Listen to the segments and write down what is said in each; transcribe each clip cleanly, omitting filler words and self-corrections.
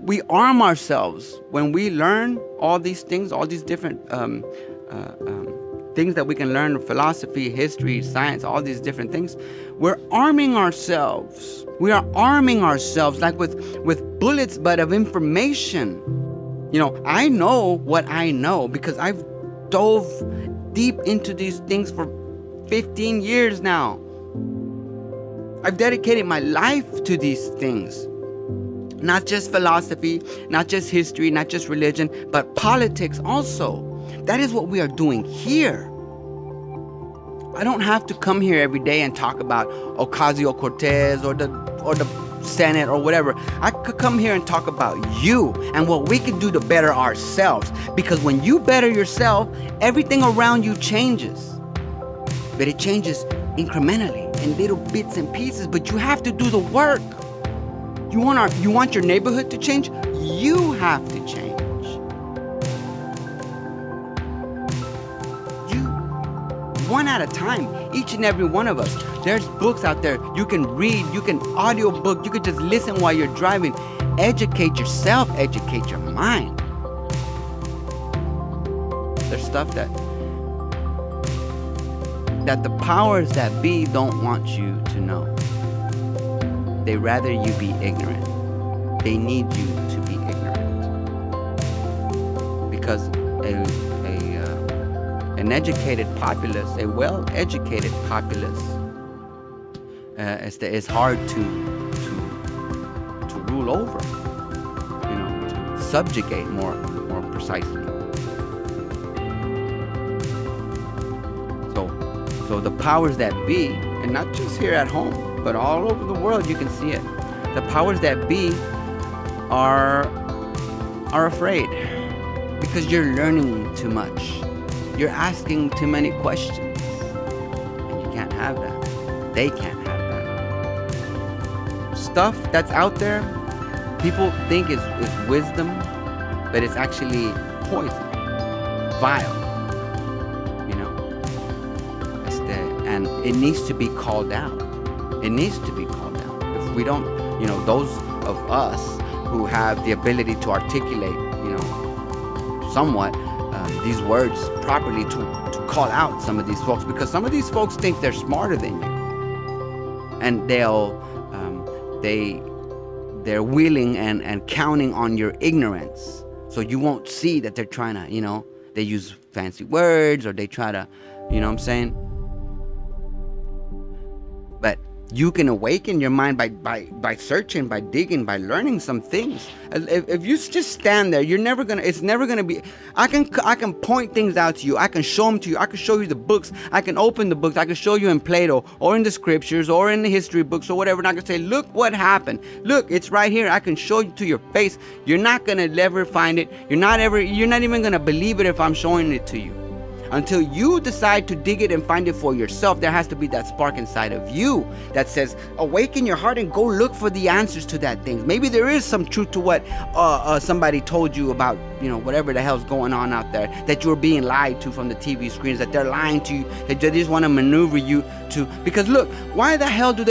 we arm ourselves when we learn all these things, all these different things that we can learn, philosophy, history, science, all these different things. We're arming ourselves. We are arming ourselves like with bullets, but of information. I know what I know because I've dove deep into these things for 15 years now. I've dedicated my life to these things. Not just philosophy, not just history, not just religion, but politics also. That is what we are doing here. I don't have to come here every day and talk about Ocasio-Cortez or the Senate or whatever. I could come here and talk about you and what we can do to better ourselves. Because when you better yourself, everything around you changes. But it changes incrementally in little bits and pieces. But you have to do the work. You want your neighborhood to change? You have to change. One at a time, each and every one of us. There's books out there you can read, you can audio book, you can just listen while you're driving. Educate yourself, educate your mind. There's stuff that the powers that be don't want you to know. They rather you be ignorant. They need you to be ignorant. Because an educated populace, a well-educated populace, is hard to rule over, to subjugate more precisely. So the powers that be, and not just here at home, but all over the world, you can see it. The powers that be are afraid because you're learning too much. You're asking too many questions. And you can't have that. They can't have that. Stuff that's out there, people think is wisdom, but it's actually poison. Vile. And it needs to be called out. It needs to be called out. If we don't, those of us who have the ability to articulate, somewhat, these words properly to call out some of these folks, because some of these folks think they're smarter than you, and they're willing and counting on your ignorance, so you won't see that they're trying to, they use fancy words, or they try to, what I'm saying. But you can awaken your mind by searching, by digging, by learning some things. If you just stand there, it's never gonna be. I can point things out to you. I can show them to you. I can show you the books. I can open the books. I can show you in Plato or in the scriptures or in the history books or whatever. And I can say, look what happened. Look, it's right here. I can show you to your face. You're not gonna ever find it. You're not even gonna believe it if I'm showing it to you. Until you decide to dig it and find it for yourself, there has to be that spark inside of you that says, awaken your heart and go look for the answers to that thing. Maybe there is some truth to what somebody told you about, whatever the hell's going on out there, that you're being lied to from the TV screens, that they're lying to you, that they just want to maneuver you to. Because look, why the hell do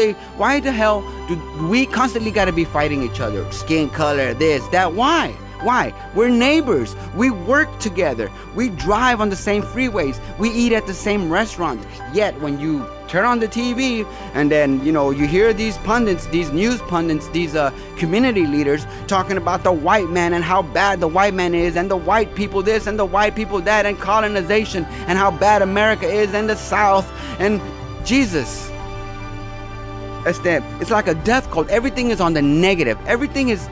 we constantly got to be fighting each other? Skin color, this, that, why? Why? We're neighbors. We work together. We drive on the same freeways. We eat at the same restaurants. Yet when you turn on the TV and then, you hear these pundits, these news pundits, these community leaders talking about the white man and how bad the white man is, and the white people this and the white people that, and colonization, and how bad America is, and the South, and Jesus. It's like a death cult. Everything is on the negative. Everything is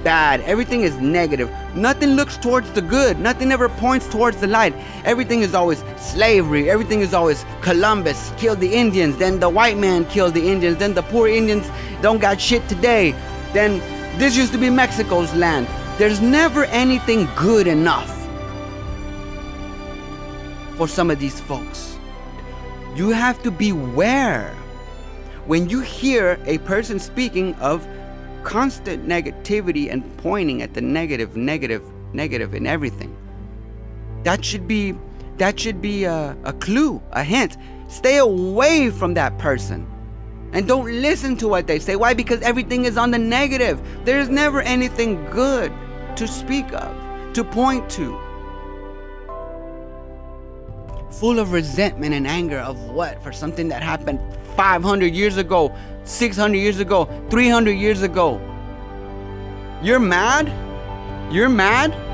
bad. Everything is negative. Nothing looks towards the good. Nothing ever points towards the light. Everything is always slavery. Everything is always Columbus killed the Indians. Then the white man killed the Indians. Then the poor Indians don't got shit today. Then this used to be Mexico's land. There's never anything good enough for some of these folks. You have to beware when you hear a person speaking of constant negativity and pointing at the negative in everything. That should be a clue, a hint. Stay away from that person. And don't listen to what they say. Why? Because everything is on the negative. There's never anything good to speak of, to point to. Full of resentment and anger of what? For something that happened 500 years ago, 600 years ago, 300 years ago. You're mad? You're mad